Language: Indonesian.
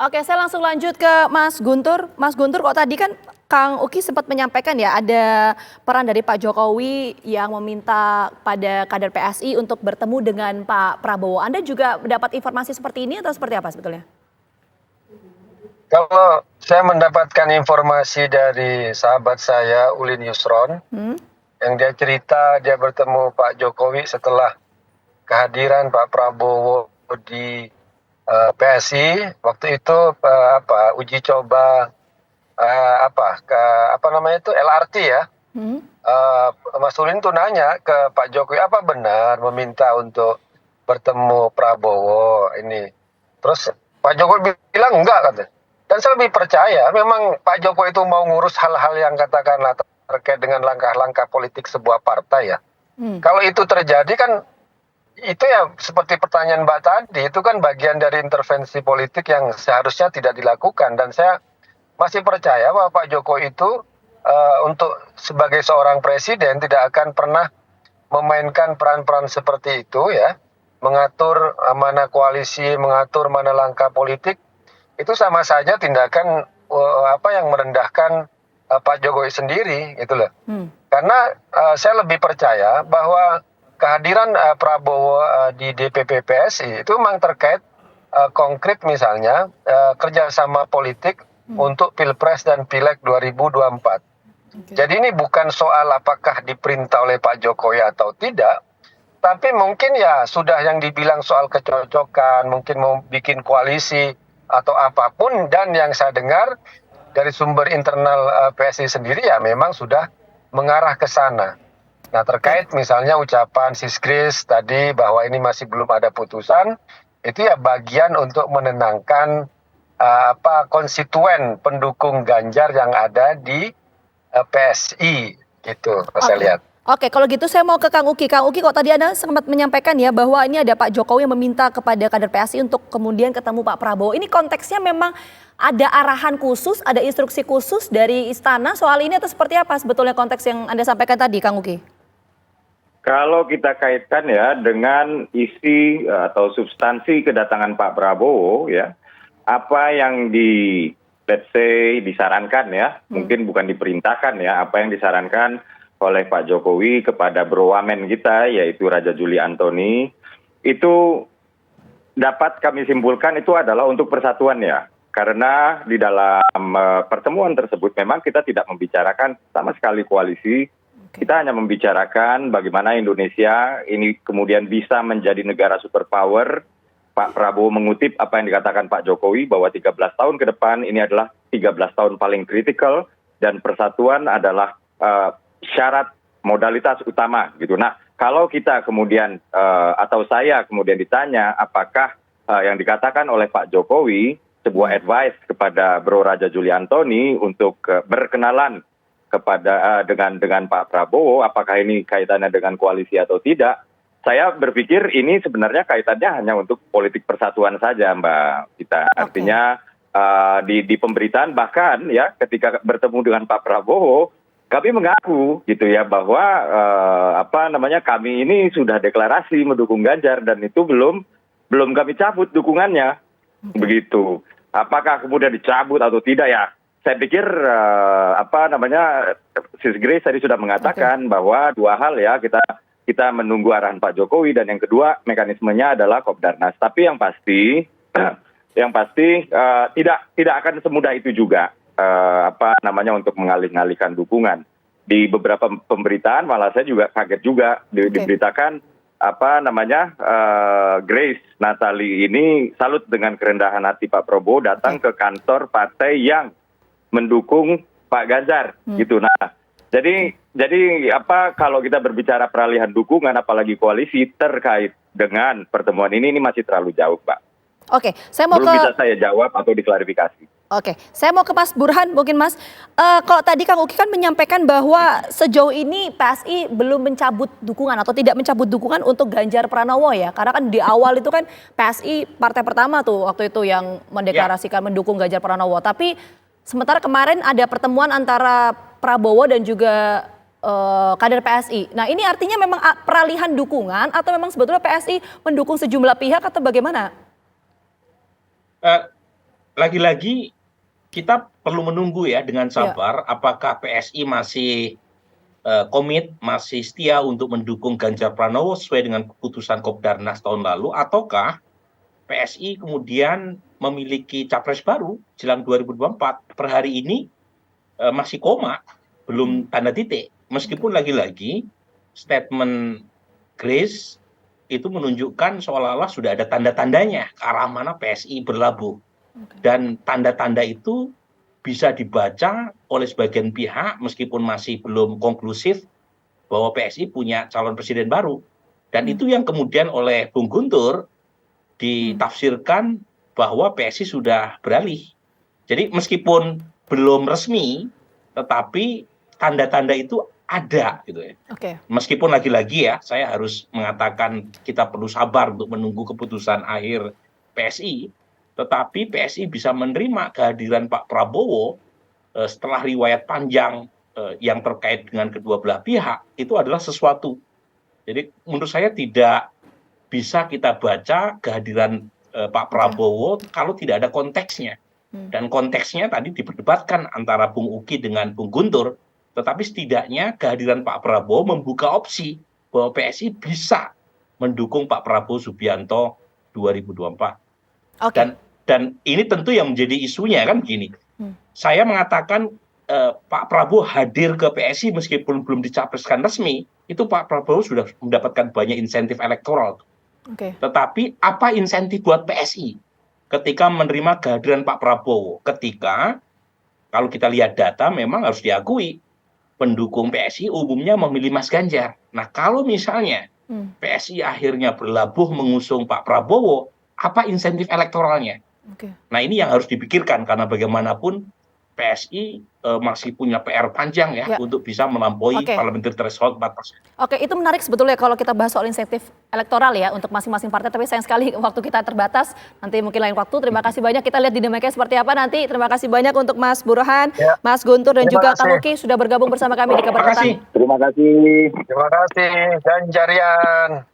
Oke, saya langsung lanjut ke Mas Guntur. Mas Guntur, kok tadi kan Kang Uki sempat menyampaikan ya ada peran dari Pak Jokowi yang meminta pada kader PSI untuk bertemu dengan Pak Prabowo. Anda juga mendapat informasi seperti ini atau seperti apa sebetulnya? Kalau saya mendapatkan informasi dari sahabat saya, Ulin Yusron, yang dia cerita dia bertemu Pak Jokowi setelah kehadiran Pak Prabowo di PSI. Waktu itu uji coba LRT ya. Mas Ulin tuh nanya ke Pak Jokowi, apa benar meminta untuk bertemu Prabowo ini. Terus Pak Jokowi bilang enggak, katanya. Dan saya lebih percaya memang Pak Jokowi itu mau ngurus hal-hal yang katakanlah terkait dengan langkah-langkah politik sebuah partai ya. Kalau itu terjadi kan itu ya seperti pertanyaan Mbak tadi, itu kan bagian dari intervensi politik yang seharusnya tidak dilakukan. Dan saya masih percaya bahwa Pak Jokowi itu untuk sebagai seorang presiden tidak akan pernah memainkan peran-peran seperti itu ya. Mengatur mana koalisi, mengatur mana langkah politik, itu sama saja tindakan yang merendahkan Pak Jokowi sendiri gitu loh. Karena saya lebih percaya bahwa kehadiran Prabowo di DPP PSI itu memang terkait konkret misalnya kerjasama politik untuk Pilpres dan Pileg 2024. Jadi ini bukan soal apakah diperintah oleh Pak Jokowi atau tidak, tapi mungkin ya sudah yang dibilang soal kecocokan, mungkin mau bikin koalisi atau apapun, dan yang saya dengar dari sumber internal PSI sendiri ya memang sudah mengarah ke sana. Nah, terkait misalnya ucapan Sis Grace tadi bahwa ini masih belum ada putusan, itu ya bagian untuk menenangkan konstituen pendukung Ganjar yang ada di PSI gitu, saya lihat. Oke, kalau gitu saya mau ke Kang Uki. Kang Uki, kok tadi Anda sempat menyampaikan ya bahwa ini ada Pak Jokowi yang meminta kepada kader PSI untuk kemudian ketemu Pak Prabowo. Ini konteksnya memang ada arahan khusus, ada instruksi khusus dari istana soal ini atau seperti apa sebetulnya konteks yang Anda sampaikan tadi, Kang Uki? Kalau kita kaitkan ya dengan isi atau substansi kedatangan Pak Prabowo ya, apa yang let's say disarankan ya, mungkin bukan diperintahkan ya, apa yang disarankan oleh Pak Jokowi kepada Browamen kita yaitu Raja Juli Antoni, itu dapat kami simpulkan itu adalah untuk persatuan ya. Karena di dalam pertemuan tersebut memang kita tidak membicarakan sama sekali koalisi. Kita hanya membicarakan bagaimana Indonesia ini kemudian bisa menjadi negara superpower. Pak Prabowo mengutip apa yang dikatakan Pak Jokowi bahwa 13 tahun ke depan ini adalah 13 tahun paling kritikal dan persatuan adalah syarat modalitas utama gitu. Nah, kalau kita kemudian atau saya kemudian ditanya apakah yang dikatakan oleh Pak Jokowi sebuah advice kepada Bro Raja Juli Antoni untuk berkenalan kepada dengan Pak Prabowo, apakah ini kaitannya dengan koalisi atau tidak? Saya berpikir ini sebenarnya kaitannya hanya untuk politik persatuan saja, Mbak Gita. Artinya di pemberitaan bahkan ya ketika bertemu dengan Pak Prabowo, kami mengaku gitu ya bahwa kami ini sudah deklarasi mendukung Ganjar dan itu belum kami cabut dukungannya. Begitu. Apakah kemudian dicabut atau tidak ya? Saya pikir Sis Grace tadi sudah mengatakan bahwa dua hal ya, kita menunggu arahan Pak Jokowi dan yang kedua mekanismenya adalah Kopdarnas. Tapi yang pasti tidak akan semudah itu juga untuk mengalih-alihkan dukungan. Di beberapa pemberitaan malah saya juga kaget juga diberitakan Grace Natali ini salut dengan kerendahan hati Pak Prabowo datang ke kantor partai yang mendukung Pak Ganjar gitu. Nah, jadi kalau kita berbicara peralihan dukungan apalagi koalisi terkait dengan pertemuan ini masih terlalu jauh, Pak. Oke, saya mau belum bisa saya jawab atau diklarifikasi. Oke, saya mau ke Mas Burhan mungkin Mas. Kalau tadi Kang Uki kan menyampaikan bahwa sejauh ini PSI belum mencabut dukungan atau tidak mencabut dukungan untuk Ganjar Pranowo ya. Karena kan di awal itu kan PSI partai pertama tuh waktu itu yang mendeklarasikan mendukung Ganjar Pranowo. Tapi sementara kemarin ada pertemuan antara Prabowo dan juga kader PSI. Nah ini artinya memang peralihan dukungan atau memang sebetulnya PSI mendukung sejumlah pihak atau bagaimana? lagi-lagi kita perlu menunggu ya dengan Ya. sabar apakah PSI masih komit, masih setia untuk mendukung Ganjar Pranowo sesuai dengan keputusan Kopdarnas tahun lalu, ataukah PSI kemudian memiliki capres baru jelang 2024. Per hari ini masih koma, belum tanda titik. Meskipun lagi-lagi statement Grace itu menunjukkan seolah-olah sudah ada tanda-tandanya ke arah mana PSI berlabuh. Dan tanda-tanda itu bisa dibaca oleh sebagian pihak meskipun masih belum konklusif bahwa PSI punya calon presiden baru. Dan itu yang kemudian oleh Bung Guntur ditafsirkan bahwa PSI sudah beralih. Jadi meskipun belum resmi, tetapi tanda-tanda itu ada gitu ya. Oke. Meskipun lagi-lagi ya, saya harus mengatakan kita perlu sabar untuk menunggu keputusan akhir PSI, tetapi PSI bisa menerima kehadiran Pak Prabowo setelah riwayat panjang yang terkait dengan kedua belah pihak, itu adalah sesuatu. Jadi menurut saya tidak bisa kita baca kehadiran Pak Prabowo kalau tidak ada konteksnya. Dan konteksnya tadi diperdebatkan antara Bung Uki dengan Bung Guntur, tetapi setidaknya kehadiran Pak Prabowo membuka opsi bahwa PSI bisa mendukung Pak Prabowo Subianto 2024. Oke. Dan ini tentu yang menjadi isunya kan begini. Saya mengatakan Pak Prabowo hadir ke PSI meskipun belum dicapreskan resmi, itu Pak Prabowo sudah mendapatkan banyak insentif elektoral. Oke. Tetapi apa insentif buat PSI ketika menerima kehadiran Pak Prabowo? Ketika kalau kita lihat data memang harus diakui pendukung PSI umumnya memilih Mas Ganjar. Nah kalau misalnya PSI akhirnya berlabuh mengusung Pak Prabowo, apa insentif elektoralnya? Nah ini yang harus dipikirkan karena bagaimanapun PSI masih punya PR panjang ya untuk bisa melampaui parliamentary threshold 4%. Oke, itu menarik sebetulnya kalau kita bahas soal insentif elektoral ya untuk masing-masing partai, tapi sayang sekali waktu kita terbatas. Nanti mungkin lain waktu. Terima kasih banyak, kita lihat dinamikanya seperti apa nanti. Terima kasih banyak untuk Mas Burhan, Mas Guntur dan juga Kang Uki sudah bergabung bersama kami di Kabar Petang. Terima kasih. Terima kasih Ganjarian.